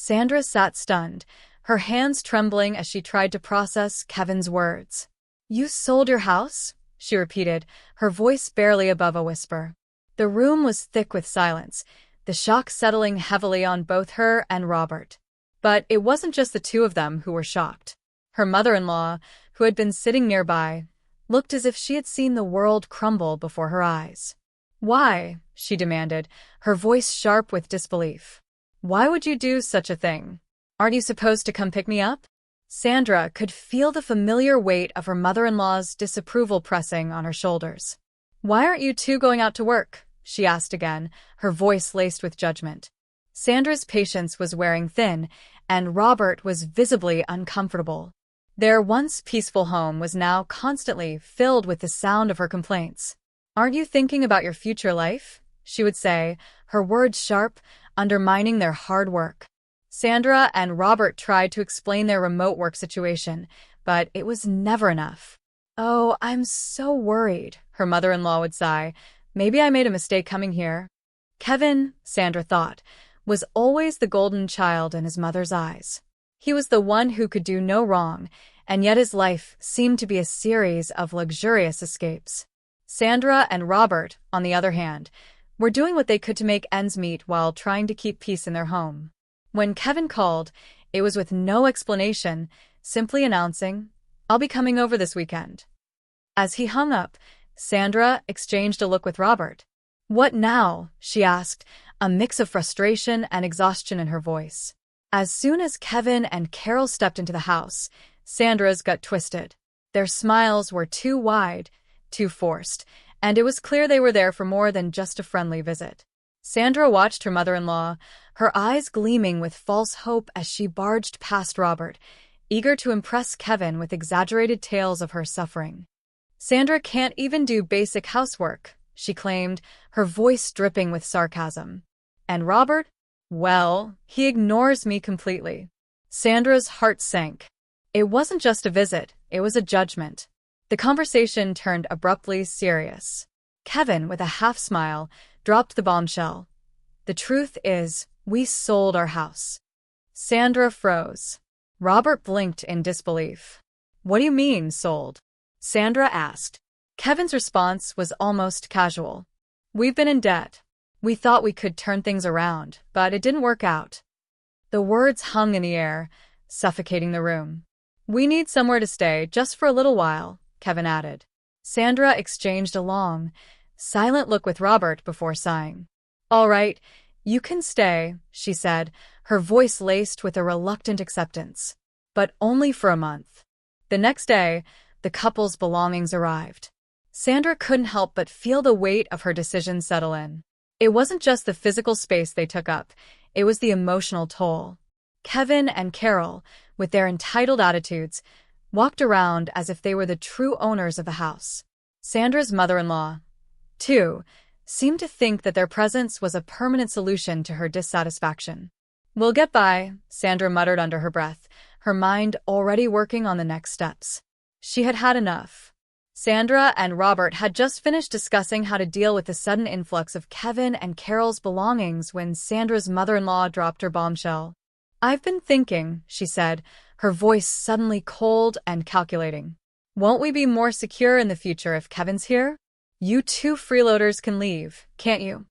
Sandra sat stunned, her hands trembling as she tried to process Kevin's words. "You sold your house?" she repeated, her voice barely above a whisper. The room was thick with silence, the shock settling heavily on both her and Robert. But it wasn't just the two of them who were shocked. Her mother-in-law, who had been sitting nearby, looked as if she had seen the world crumble before her eyes. "Why?" she demanded, her voice sharp with disbelief. "Why would you do such a thing? Aren't you supposed to come pick me up?" Sandra could feel the familiar weight of her mother-in-law's disapproval pressing on her shoulders. "Why aren't you two going out to work?" she asked again, her voice laced with judgment. Sandra's patience was wearing thin, and Robert was visibly uncomfortable. Their once peaceful home was now constantly filled with the sound of her complaints. "Aren't you thinking about your future life?" she would say, her words sharp, undermining their hard work. Sandra and Robert tried to explain their remote work situation, but it was never enough. "Oh, I'm so worried," her mother-in-law would sigh. "Maybe I made a mistake coming here." Kevin, Sandra thought, was always the golden child in his mother's eyes. He was the one who could do no wrong, and yet his life seemed to be a series of luxurious escapes. Sandra and Robert, on the other hand, were doing what they could to make ends meet while trying to keep peace in their home. When Kevin called, it was with no explanation, simply announcing, "I'll be coming over this weekend." As he hung up, Sandra exchanged a look with Robert. "What now?" she asked, a mix of frustration and exhaustion in her voice. As soon as Kevin and Carol stepped into the house, Sandra's gut twisted. Their smiles were too wide, too forced, and it was clear they were there for more than just a friendly visit. Sandra watched her mother-in-law, her eyes gleaming with false hope as she barged past Robert, eager to impress Kevin with exaggerated tales of her suffering. "Sandra can't even do basic housework," she claimed, her voice dripping with sarcasm. "And Robert? Well, he ignores me completely." Sandra's heart sank. It wasn't just a visit, it was a judgment. The conversation turned abruptly serious. Kevin, with a half-smile, dropped the bombshell. "The truth is, we sold our house." Sandra froze. Robert blinked in disbelief. "What do you mean, sold?" Sandra asked. Kevin's response was almost casual. "We've been in debt. We thought we could turn things around, but it didn't work out." The words hung in the air, suffocating the room. "We need somewhere to stay, just for a little while," Kevin added. Sandra exchanged a long, silent look with Robert before sighing. "All right, you can stay," she said, her voice laced with a reluctant acceptance. "But only for a month." The next day, the couple's belongings arrived. Sandra couldn't help but feel the weight of her decision settle in. It wasn't just the physical space they took up, it was the emotional toll. Kevin and Carol, with their entitled attitudes, walked around as if they were the true owners of the house. Sandra's mother-in-law, too, seemed to think that their presence was a permanent solution to her dissatisfaction. "We'll get by," Sandra muttered under her breath, her mind already working on the next steps. She had had enough. Sandra and Robert had just finished discussing how to deal with the sudden influx of Kevin and Carol's belongings when Sandra's mother-in-law dropped her bombshell. "I've been thinking," she said, her voice suddenly cold and calculating. "Won't we be more secure in the future if Kevin's here? You two freeloaders can leave, can't you?"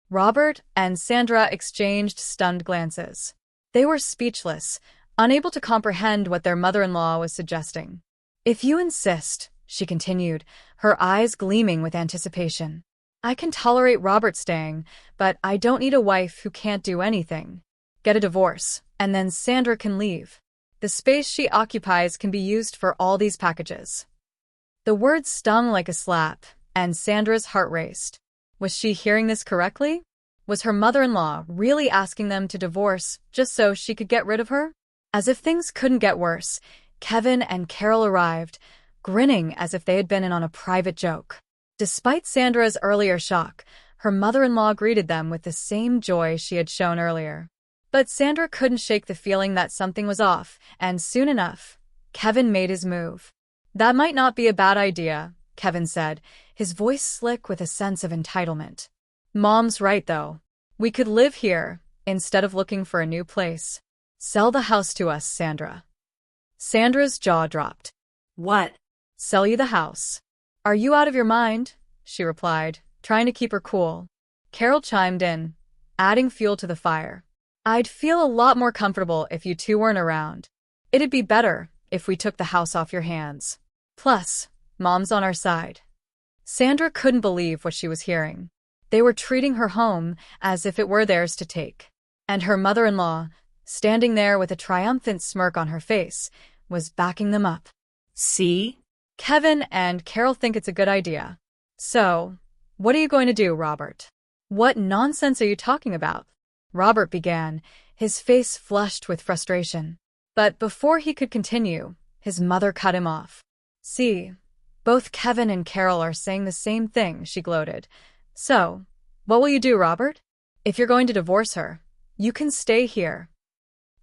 Robert and Sandra exchanged stunned glances. They were speechless, unable to comprehend what their mother-in-law was suggesting. "If you insist," she continued, her eyes gleaming with anticipation, "I can tolerate Robert staying, but I don't need a wife who can't do anything. Get a divorce, and then Sandra can leave. The space she occupies can be used for all these packages." The words stung like a slap, and Sandra's heart raced. Was she hearing this correctly? Was her mother-in-law really asking them to divorce just so she could get rid of her? As if things couldn't get worse, Kevin and Carol arrived, grinning as if they had been in on a private joke. Despite Sandra's earlier shock, her mother-in-law greeted them with the same joy she had shown earlier. But Sandra couldn't shake the feeling that something was off, and soon enough, Kevin made his move. "That might not be a bad idea," Kevin said, his voice slick with a sense of entitlement. "Mom's right, though. We could live here, instead of looking for a new place." Sell the house to us, Sandra. Sandra's jaw dropped. What? Sell you the house. Are you out of your mind? She replied, trying to keep her cool. Carol chimed in, adding fuel to the fire. I'd feel a lot more comfortable if you two weren't around. It'd be better if we took the house off your hands. Plus, Mom's on our side. Sandra couldn't believe what she was hearing. They were treating her home as if it were theirs to take. And her mother-in-law, standing there with a triumphant smirk on her face, was backing them up. See? Kevin and Carol think it's a good idea. So, what are you going to do, Robert? What nonsense are you talking about? Robert began, his face flushed with frustration. But before he could continue, his mother cut him off. See, both Kevin and Carol are saying the same thing, she gloated. So, what will you do, Robert? If you're going to divorce her, you can stay here.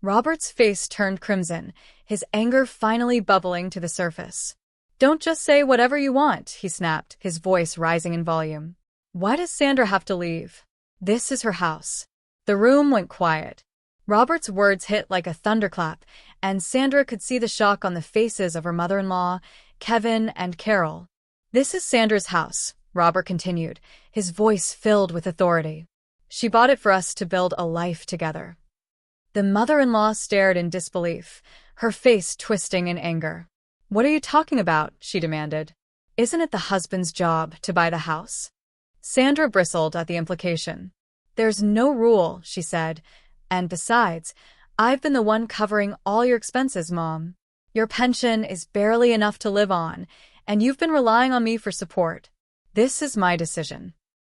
Robert's face turned crimson, his anger finally bubbling to the surface. Don't just say whatever you want, he snapped, his voice rising in volume. Why does Sandra have to leave? This is her house. The room went quiet. Robert's words hit like a thunderclap, and Sandra could see the shock on the faces of her mother-in-law, Kevin, and Carol. This is Sandra's house, Robert continued, his voice filled with authority. She bought it for us to build a life together. The mother-in-law stared in disbelief, her face twisting in anger. What are you talking about? She demanded. Isn't it the husband's job to buy the house? Sandra bristled at the implication. There's no rule, she said, and besides, I've been the one covering all your expenses, Mom. Your pension is barely enough to live on, and you've been relying on me for support. This is my decision.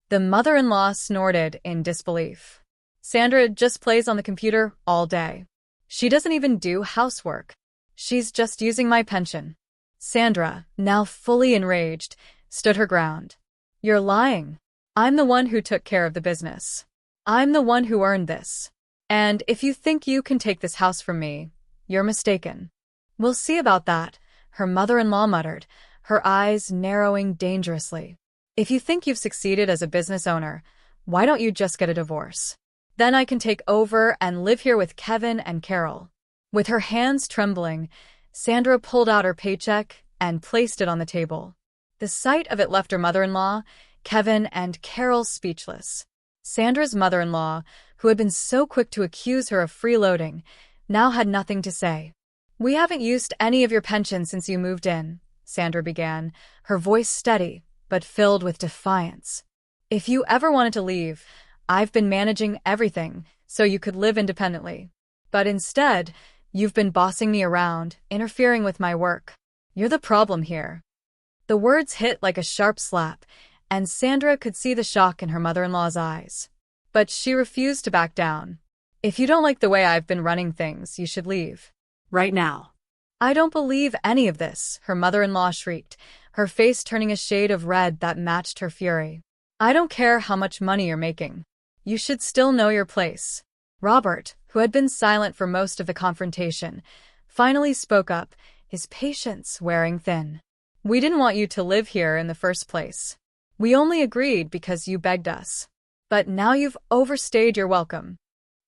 The mother-in-law snorted in disbelief. Sandra just plays on the computer all day. She doesn't even do housework. She's just using my pension. Sandra, now fully enraged, stood her ground. You're lying. I'm the one who took care of the business. I'm the one who earned this. And if you think you can take this house from me, you're mistaken. We'll see about that, her mother-in-law muttered, her eyes narrowing dangerously. If you think you've succeeded as a business owner, why don't you just get a divorce? Then I can take over and live here with Kevin and Carol. With her hands trembling, Sandra pulled out her paycheck and placed it on the table. The sight of it left her mother-in-law, Kevin, and Carol speechless. Sandra's mother-in-law, who had been so quick to accuse her of freeloading, now had nothing to say. We haven't used any of your pension since you moved in, Sandra began, her voice steady, but filled with defiance. If you ever wanted to leave, I've been managing everything so you could live independently. But instead, you've been bossing me around, interfering with my work. You're the problem here. The words hit like a sharp slap, and Sandra could see the shock in her mother-in-law's eyes. But she refused to back down. If you don't like the way I've been running things, you should leave. Right now. I don't believe any of this, her mother-in-law shrieked, her face turning a shade of red that matched her fury. I don't care how much money you're making. You should still know your place. Robert, who had been silent for most of the confrontation, finally spoke up, his patience wearing thin. We didn't want you to live here in the first place. We only agreed because you begged us. But now you've overstayed your welcome.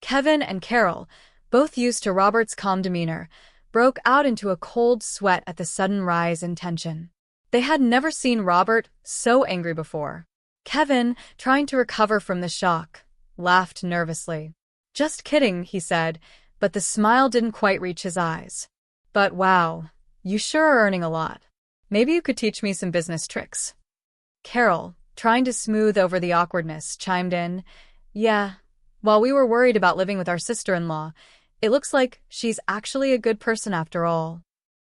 Kevin and Carol, both used to Robert's calm demeanor, broke out into a cold sweat at the sudden rise in tension. They had never seen Robert so angry before. Kevin, trying to recover from the shock, laughed nervously. Just kidding, he said, but the smile didn't quite reach his eyes. But wow, you sure are earning a lot. Maybe you could teach me some business tricks. Carol, trying to smooth over the awkwardness, chimed in. Yeah, while we were worried about living with our sister-in-law, it looks like she's actually a good person after all.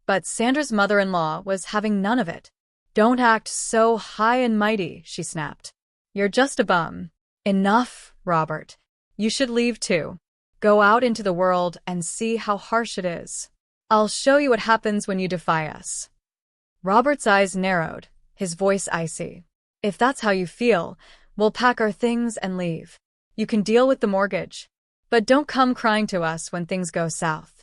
But Sandra's mother-in-law was having none of it. Don't act so high and mighty, she snapped. You're just a bum. Enough, Robert. You should leave too. Go out into the world and see how harsh it is. I'll show you what happens when you defy us. Robert's eyes narrowed, his voice icy. If that's how you feel, we'll pack our things and leave. You can deal with the mortgage. But don't come crying to us when things go south.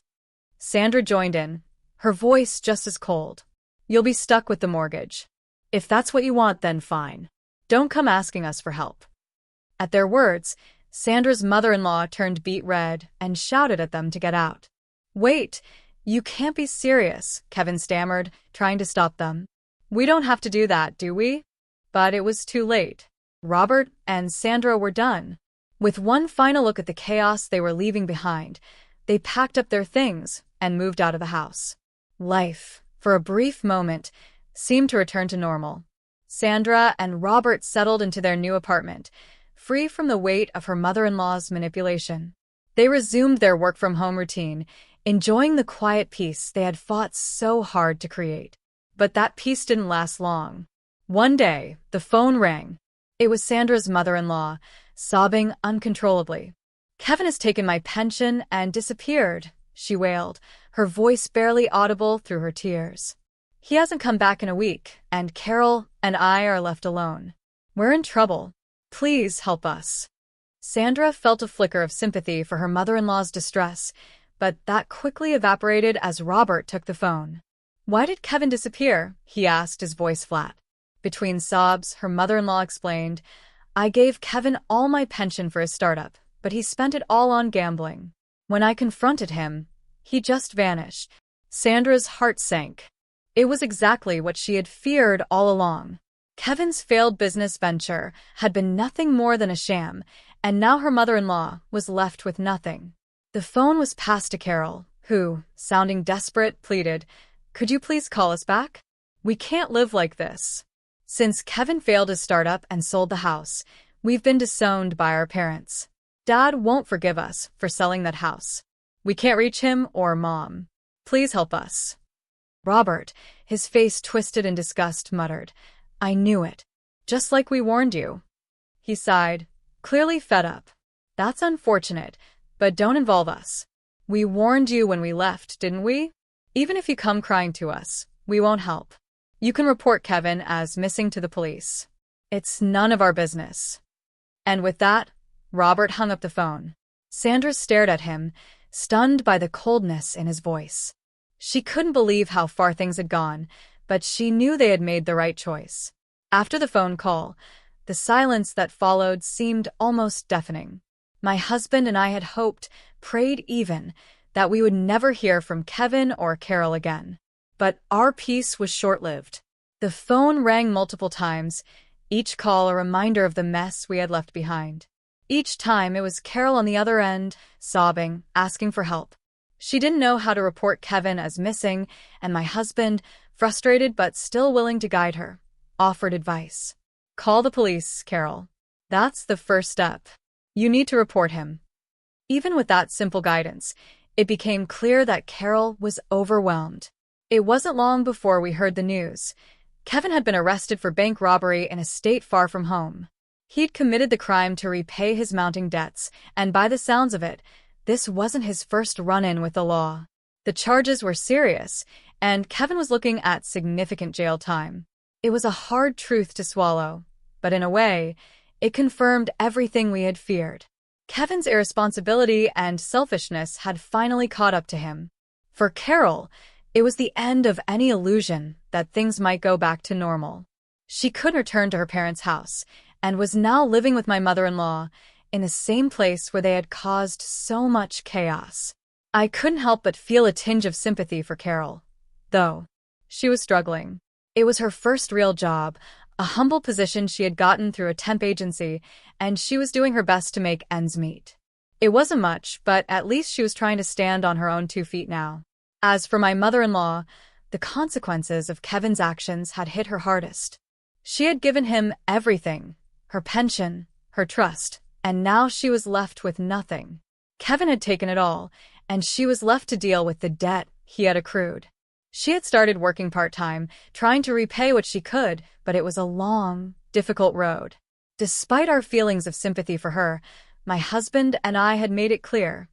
Sandra joined in, her voice just as cold. You'll be stuck with the mortgage. If that's what you want, then fine. Don't come asking us for help. At their words, Sandra's mother-in-law turned beet red and shouted at them to get out. "Wait, you can't be serious," Kevin stammered, trying to stop them. "We don't have to do that, do we?" But it was too late. Robert and Sandra were done. With one final look at the chaos they were leaving behind, they packed up their things and moved out of the house. Life, for a brief moment, seemed to return to normal. Sandra and Robert settled into their new apartment, free from the weight of her mother-in-law's manipulation. They resumed their work-from-home routine, enjoying the quiet peace they had fought so hard to create. But that peace didn't last long. One day, the phone rang. It was Sandra's mother-in-law, sobbing uncontrollably. "Kevin has taken my pension and disappeared," she wailed, her voice barely audible through her tears. "He hasn't come back in a week, and Carol and I are left alone. We're in trouble. Please help us." Sandra felt a flicker of sympathy for her mother-in-law's distress, but that quickly evaporated as Robert took the phone. "Why did Kevin disappear?" he asked, his voice flat. Between sobs, her mother-in-law explained, "I gave Kevin all my pension for his startup, but he spent it all on gambling. When I confronted him, he just vanished." Sandra's heart sank. It was exactly what she had feared all along. Kevin's failed business venture had been nothing more than a sham, and now her mother-in-law was left with nothing. The phone was passed to Carol, who, sounding desperate, pleaded, "Could you please call us back? We can't live like this. Since Kevin failed his startup and sold the house, we've been disowned by our parents. Dad won't forgive us for selling that house. We can't reach him or Mom. Please help us." Robert, his face twisted in disgust, muttered, "I knew it. Just like we warned you." He sighed, clearly fed up. "That's unfortunate, but don't involve us. We warned you when we left, didn't we? Even if you come crying to us, we won't help. You can report Kevin as missing to the police. It's none of our business." And with that, Robert hung up the phone. Sandra stared at him, stunned by the coldness in his voice. She couldn't believe how far things had gone, but she knew they had made the right choice. After the phone call, the silence that followed seemed almost deafening. My husband and I had hoped, prayed even, that we would never hear from Kevin or Carol again. But our peace was short-lived. The phone rang multiple times, each call a reminder of the mess we had left behind. Each time it was Carol on the other end, sobbing, asking for help. She didn't know how to report Kevin as missing, and my husband, frustrated but still willing to guide her, offered advice. "Call the police, Carol. That's the first step. You need to report him." Even with that simple guidance, it became clear that Carol was overwhelmed. It wasn't long before we heard the news. Kevin had been arrested for bank robbery in a state far from home. He'd committed the crime to repay his mounting debts, and by the sounds of it, this wasn't his first run-in with the law. The charges were serious, and Kevin was looking at significant jail time. It was a hard truth to swallow, but in a way, it confirmed everything we had feared. Kevin's irresponsibility and selfishness had finally caught up to him. For Carol, it was the end of any illusion that things might go back to normal. She couldn't return to her parents' house, and was now living with my mother-in-law in the same place where they had caused so much chaos. I couldn't help but feel a tinge of sympathy for Carol, though. She was struggling. It was her first real job, a humble position she had gotten through a temp agency, and she was doing her best to make ends meet. It wasn't much, but at least she was trying to stand on her own 2 feet now. As for my mother-in-law, the consequences of Kevin's actions had hit her hardest. She had given him everything, her pension, her trust, and now she was left with nothing. Kevin had taken it all, and she was left to deal with the debt he had accrued. She had started working part-time, trying to repay what she could, but it was a long, difficult road. Despite our feelings of sympathy for her, my husband and I had made it clear.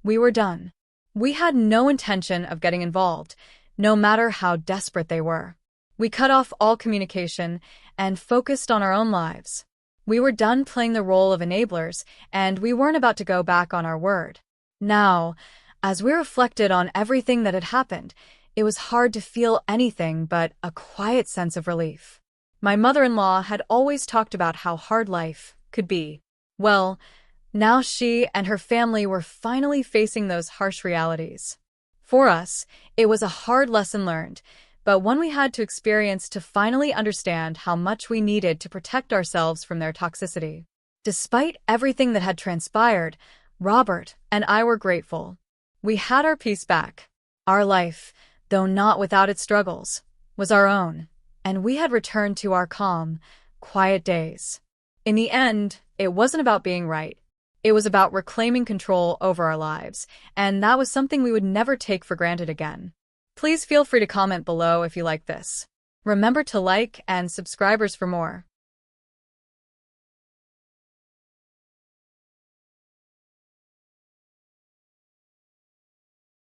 We were done. We had no intention of getting involved, no matter how desperate they were. We cut off all communication and focused on our own lives. We were done playing the role of enablers, and we weren't about to go back on our word. Now, as we reflected on everything that had happened, it was hard to feel anything but a quiet sense of relief. My mother-in-law had always talked about how hard life could be. Well, Now she and her family were finally facing those harsh realities. For us, it was a hard lesson learned, but one we had to experience to finally understand how much we needed to protect ourselves from their toxicity. Despite everything that had transpired, Robert and I were grateful. We had our peace back. Our life, though not without its struggles, was our own, and we had returned to our calm, quiet days. In the end, it wasn't about being right. It was about reclaiming control over our lives, and that was something we would never take for granted again. Please feel free to comment below if you like this. Remember to like and subscribe for more.